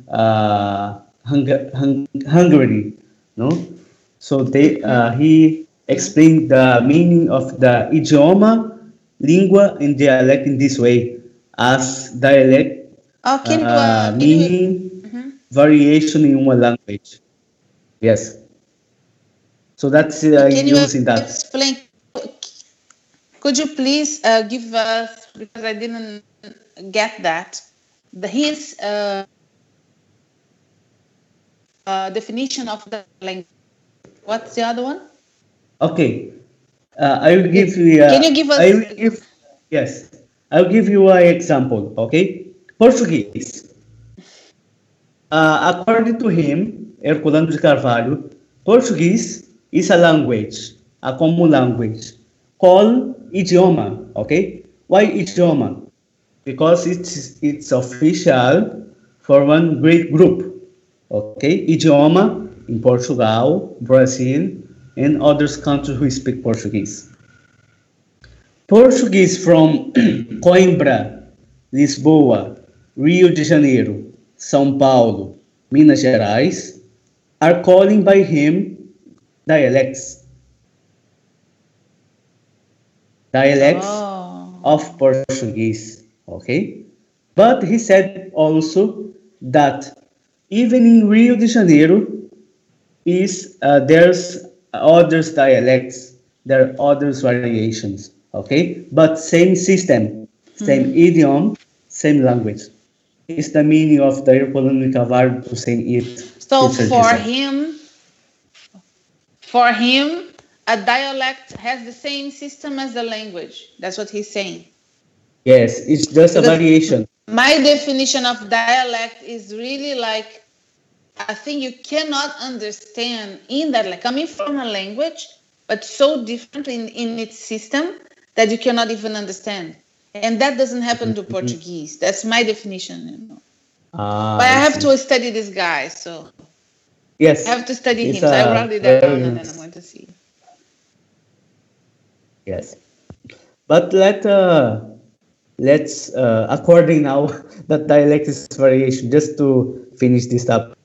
Hungary, no? So he explained the meaning of the idioma, lingua, and dialect in this way, as dialect can you meaning variation in one language. Yes. So that's can you using that. explain? Could you please give us, because I didn't get that, his definition of the language? What's the other one? Okay. I will give you. Can you give I us? will give. Yes. I'll give you an example. Okay. Portuguese. According to him, Herculano de Carvalho, Portuguese is a language, a common language, called idioma. Okay. Why idioma? Because it's official for one great group. Okay, idioma in Portugal, Brazil, and other countries who speak Portuguese. Portuguese from Coimbra, Lisboa, Rio de Janeiro, São Paulo, Minas Gerais are calling by him dialects. Dialects of Portuguese. Okay? But he said also that even in Rio de Janeiro there's others dialects, there are others variations, okay? But same system, same idiom, same language. is the meaning of the irregular verb to say it, So teacher Gisa? for him, a dialect has the same system as the language. That's what he's saying. Yes, it's just a Because variation. my definition of dialect is really like a thing you cannot understand in that, like coming from a language, but so different in its system that you cannot even understand. And that doesn't happen to Mhm. Portuguese. That's my definition, you know. Ah, But I I have see. to study this guy, so I Yes, have to study it's him. So I a wrote it very down and then I'm nice. going to see. Yes, but let's according now that dialect is variation just to finish this topic.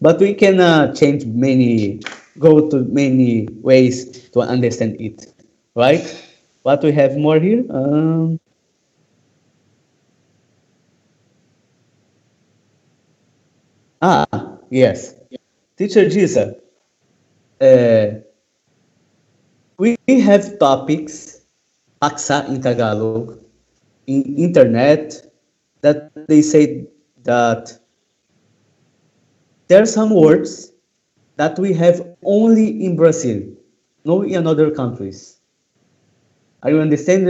But we can change many, go to many ways to understand it, right? What we have more here? Yes, teacher Gisa. Uh, we have topics, paksa in Tagalog, in internet, that they say that there are some words that we have only in Brazil, no in other countries. Are you understand,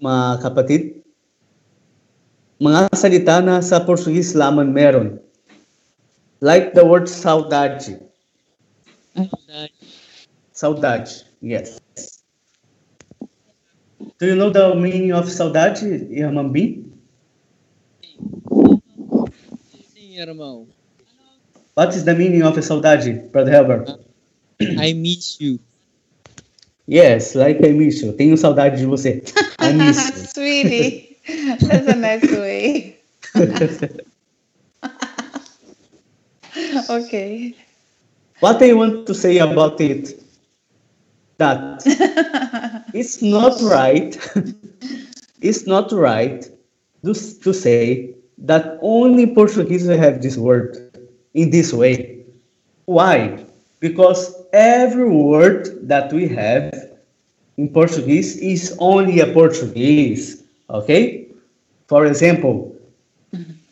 mga kapatid? Mga salita na sa Portuguese lamang meron. Like the word saudade. Ay, Saudade, yes. Do you know the meaning of saudade, Irmãbi? Sim, irmão. What is the meaning of a saudade, Brother Herbert? I miss you. Yes, like I miss you. Tenho saudade de você. I miss you. Sweetie, that's a nice way. Okay. What I want to say about it, that it's not right, it's not right to say that only Portuguese have this word in this way. Why? Because every word that we have in Portuguese is only a Portuguese. Okay? For example,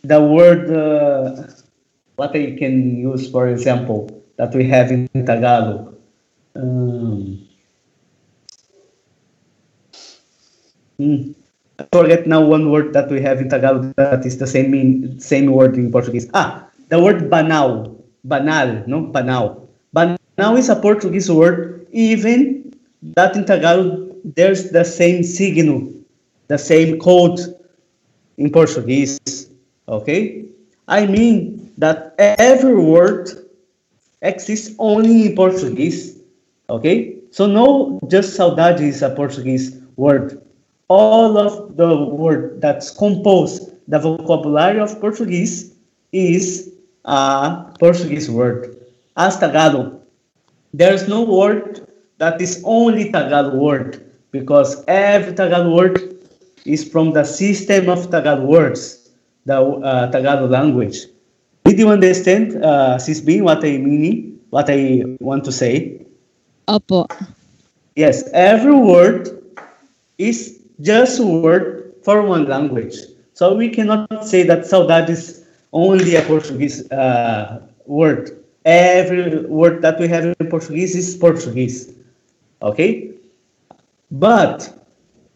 the word, what I can use, for example, that we have in Tagalog. Um, I forget now one word that we have in Tagalog that is the same word in Portuguese. The word banal, banal, no, banal. Banal is a Portuguese word, even that in Tagalog there's the same signo, the same code in Portuguese. Okay, I mean that every word exists only in Portuguese. Okay? So no just saudade is a Portuguese word. All of the word that's composed the vocabulary of Portuguese is a Portuguese word. As Tagalog, there's no word that is only Tagalog word because every Tagalog word is from the system of Tagalog words, the Tagalog language. Did you understand, Sis B, what I want to say? opo. Yes, every word is just a word for one language. So we cannot say that saudade is only a Portuguese word. Every word that we have in Portuguese is Portuguese. Okay? But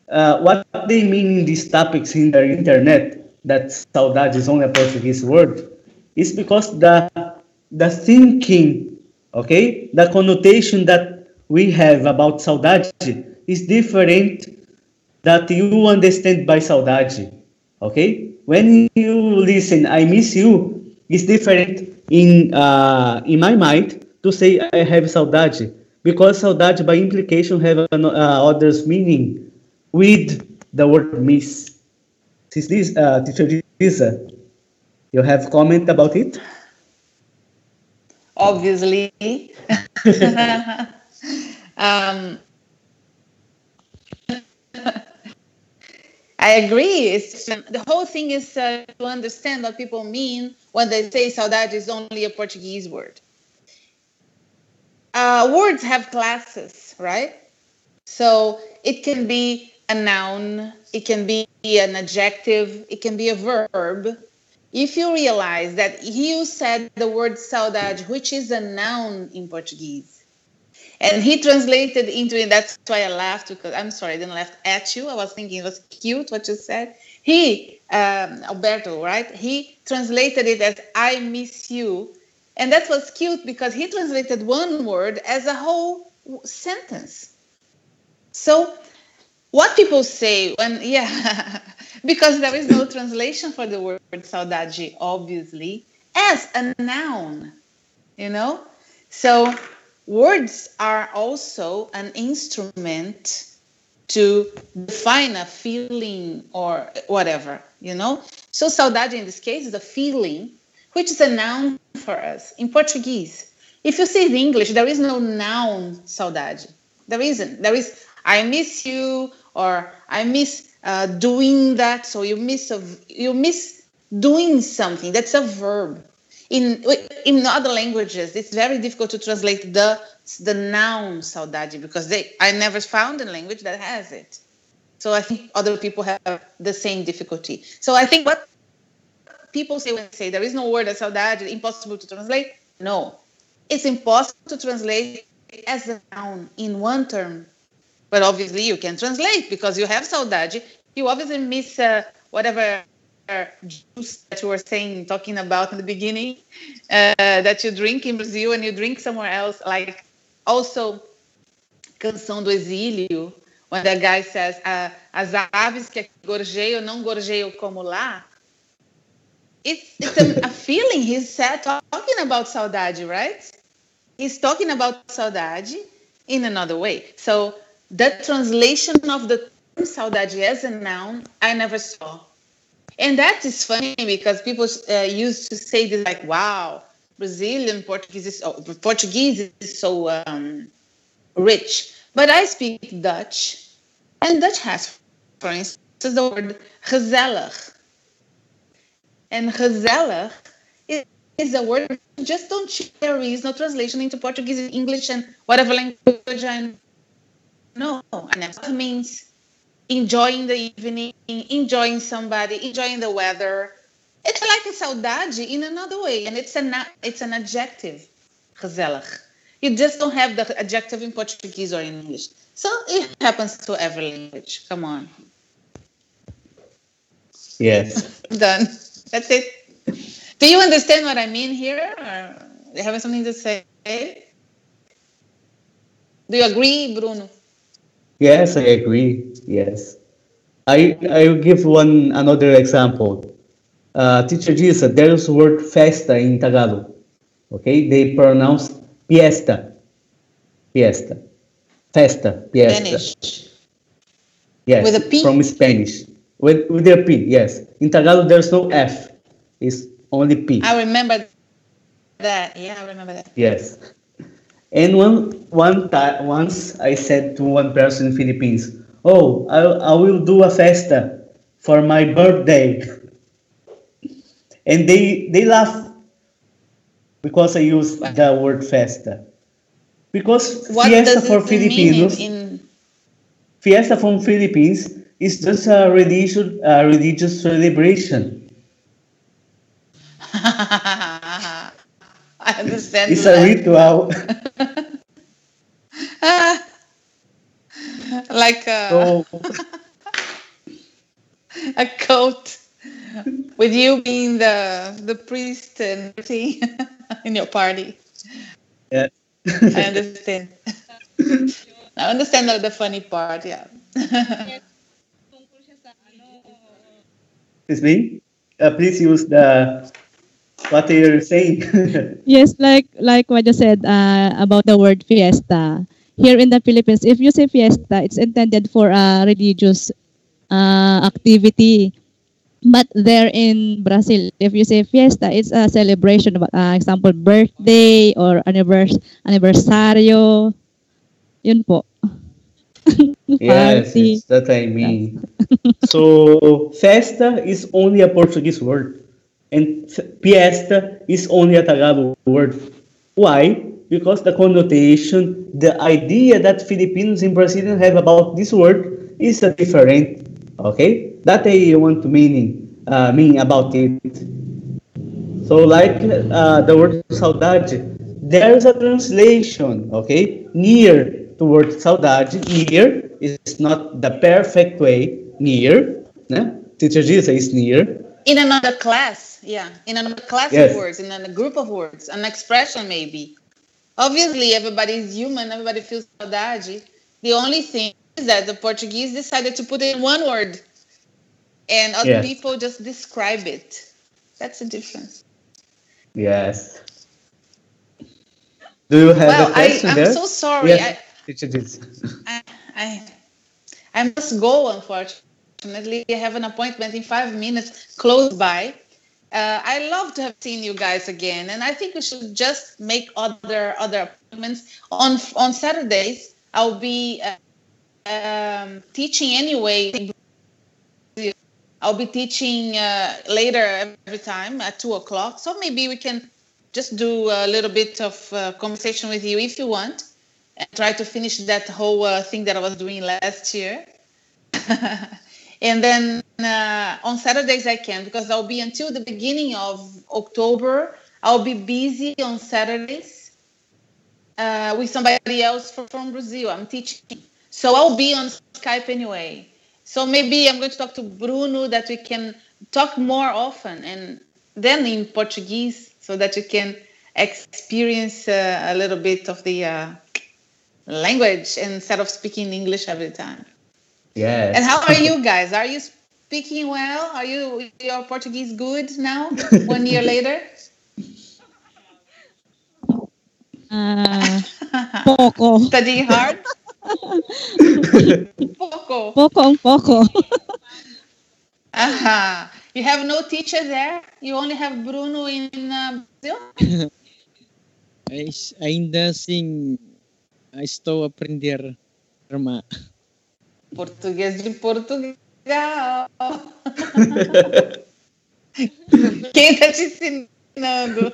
what they mean in these topics in the internet, that saudade is only a Portuguese word, is because the thinking, okay, the connotation that we have about saudade is different that you understand by saudade, okay? When you listen, I miss you, it's different in my mind to say I have saudade, because saudade by implication have an other's meaning with the word miss. Is this teacher Lisa? You have comment about it? Obviously. um, I agree. The whole thing is to understand what people mean when they say saudade is only a Portuguese word. Words have classes, right? So it can be a noun, it can be an adjective, it can be a verb. If you realize that you said the word saudade, which is a noun in Portuguese, and he translated into it, that's why I laughed, because I'm sorry, I didn't laugh at you. I was thinking it was cute what you said. He, Alberto, right? He translated it as I miss you. And that was cute because he translated one word as a whole sentence. So what people say when, yeah, because there is no translation for the word saudade, obviously, as a noun, you know? So words are also an instrument to define a feeling or whatever, you know? So saudade in this case is a feeling, which is a noun for us. In Portuguese, if you say in English, there is no noun saudade. There isn't. There is I miss you, or I miss doing that. So you miss doing something. That's a verb. In other languages, it's very difficult to translate the noun saudade because I never found a language that has it. So I think other people have the same difficulty. So I think what people say when they say there is no word as saudade, impossible to translate. No, it's impossible to translate as a noun in one term. But obviously you can translate because you have saudade. You obviously miss whatever juice that you were talking about in the beginning, that you drink in Brazil and you drink somewhere else. Like also Canção do Exílio, when the guy says, as aves que gorjeiam não gorjeiam como lá. It's a feeling. He's talking about saudade, right? He's talking about saudade in another way. So the translation of the term saudade as a noun, I never saw. And that is funny because people used to say this like, wow, Brazilian Portuguese is so rich. But I speak Dutch, and Dutch has, for instance, the word gezellig. And gezellig is a word just don't there is no translation into Portuguese, English, and whatever language I know. And that means enjoying the evening, enjoying somebody, enjoying the weather. It's like a saudade in another way, and it's an adjective, gezellig. You just don't have the adjective in Portuguese or in English. So it happens to every language. Come on. Yes. Done. That's it. Do you understand what I mean here? Or do you have something to say? Do you agree, Bruno? Yes, I agree. Yes. I will give another example. Teacher Gisa, there's word festa in Tagalog. Okay, they pronounce fiesta. Fiesta. Festa. Fiesta. Spanish. Yes. With a P? From Spanish. With a P, yes. In Tagalog, there's no F. It's only P. I remember that. Yeah, I remember that. Yes. And once I said to one person in Philippines, "Oh, I will do a festa for my birthday," and they laugh because I used the word festa. Because What fiesta does for it mean Filipinos, fiesta from Philippines is just a religious celebration. I understand It's that. a ritual. Like So a coat with you being the priest and everything in your party. yeah. I understand. I understand the funny part, yeah. Excuse me. Please use what you're saying. Yes, like what you said about the word fiesta. Here in the Philippines, if you say fiesta, it's intended for a religious activity. But there in Brazil, if you say fiesta, it's a celebration. Example, birthday or aniversario. Yun po. Yes, Party. it's that I mean. So festa is only a Portuguese word, and fiesta is only a Tagalog word. Why? Because the connotation, the idea that Filipinos and Brazilians have about this word is a different. Okay, that I want to meaning about it. So like the word saudade, there's a translation. Okay, near to word saudade. Near is not the perfect way. Near, né? Teacher Gisa is near. In another class, yeah, in another class of Yes, words, in a group of words, an expression maybe. Obviously, everybody is human. Everybody feels saudade. The only thing is that the Portuguese decided to put in one word, and other yes, people just describe it. That's the difference. yes. Do you have a Well, question I'm there? so sorry. Yes, teacher Gisa. I I I must go. Unfortunately, I have an appointment in 5 minutes close by. I love to have seen you guys again, and I think we should just make other appointments on Saturdays. I'll be teaching anyway. I'll be teaching later every time at 2 o'clock. So maybe we can just do a little bit of conversation with you if you want, and try to finish that whole thing that I was doing last year. And then on Saturdays I can, because I'll be until the beginning of October. I'll be busy on Saturdays with somebody else from Brazil. I'm teaching, so I'll be on Skype anyway. So maybe I'm going to talk to Bruno that we can talk more often, and then in Portuguese, so that you can experience a little bit of the language instead of speaking English every time. And Yes. how are you guys? Are you speaking well? Are your Portuguese good now? 1 year later? Ah, poco. Studying hard? Poco. Poco ang poco. Aha. You have no teacher there? You only have Bruno in Brazil? Ainda assim, estou a aprender, irmã. Português de Portugal. Quem está te ensinando?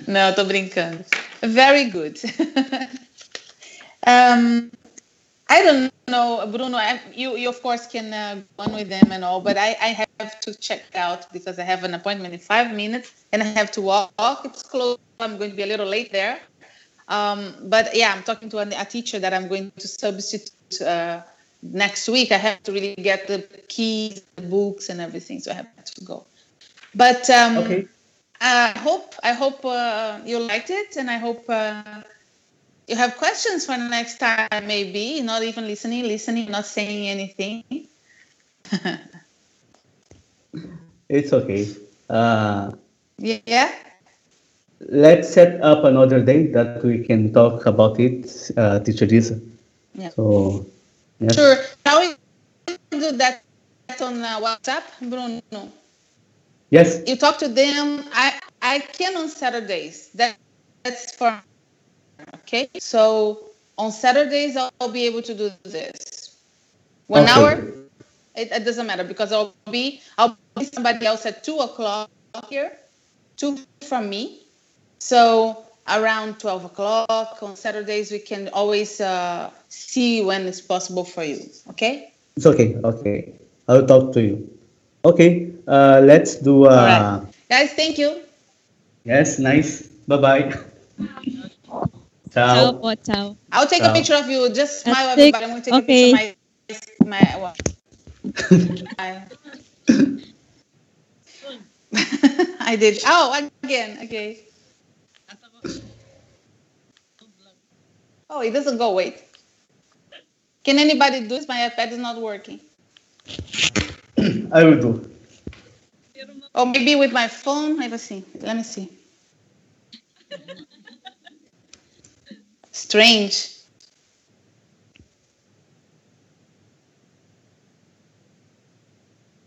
Não, tô brincando. Very good. I don't know, Bruno. You of course can go on with them and all, but I have to check out because I have an appointment in 5 minutes and I have to walk. It's close. I'm going to be a little late there. But yeah, I'm talking to a teacher that I'm going to substitute next week. I have to really get the keys, the books, and everything, so I have to go. But Okay. I hope you liked it, and I hope you have questions for the next time. Maybe not even listening, not saying anything. It's okay. Yeah. Let's set up another day that we can talk about it, teacher Lisa. Yeah. So, yes. Sure. Shall we do that on WhatsApp, Bruno? Yes. You talk to them. I can on Saturdays. That's for okay. So on Saturdays I'll be able to do this. 1 Okay. hour. It doesn't matter because I'll be somebody else at 2 o'clock here. 2 from me. So around 12 o'clock on Saturdays we can always see when it's possible for you. Okay. It's okay. Okay. I'll talk to you. Okay. Let's do. All right, guys. Thank you. Yes. Nice. Bye bye. Ciao Ciao. po, ciao. I'll take a Ciao. picture of you. Just smile, Take- everybody. I'm going to take a picture okay. of my I did. Oh, again. Okay. Oh, it doesn't go. Wait. Can anybody do this? My iPad is not working. I will do. Or maybe with my phone. Let me see. Let me see. Strange.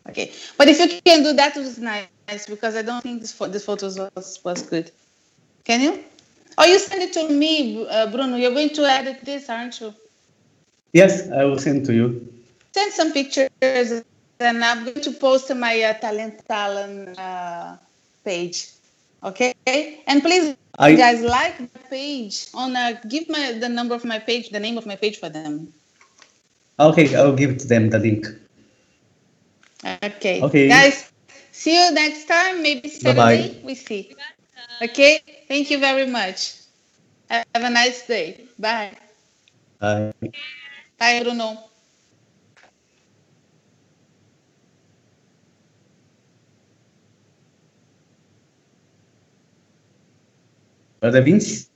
Okay, but if you can do that, it was nice because I don't think this photos was good. Can you? Oh, you send it to me, Bruno. You're going to edit this, aren't you? Yes, I will send to you. Send some pictures, and I'm going to post on my Talent page. Okay, and please, guys, like the page on. Give the number of my page, the name of my page for them. Okay, I'll give to them the link. Okay. Okay. Guys, see you next time. Maybe Bye-bye. Saturday. We see. Okay. Thank you very much. Have a nice day. Bye. Bye. Bye, Bruno. Brother Vince?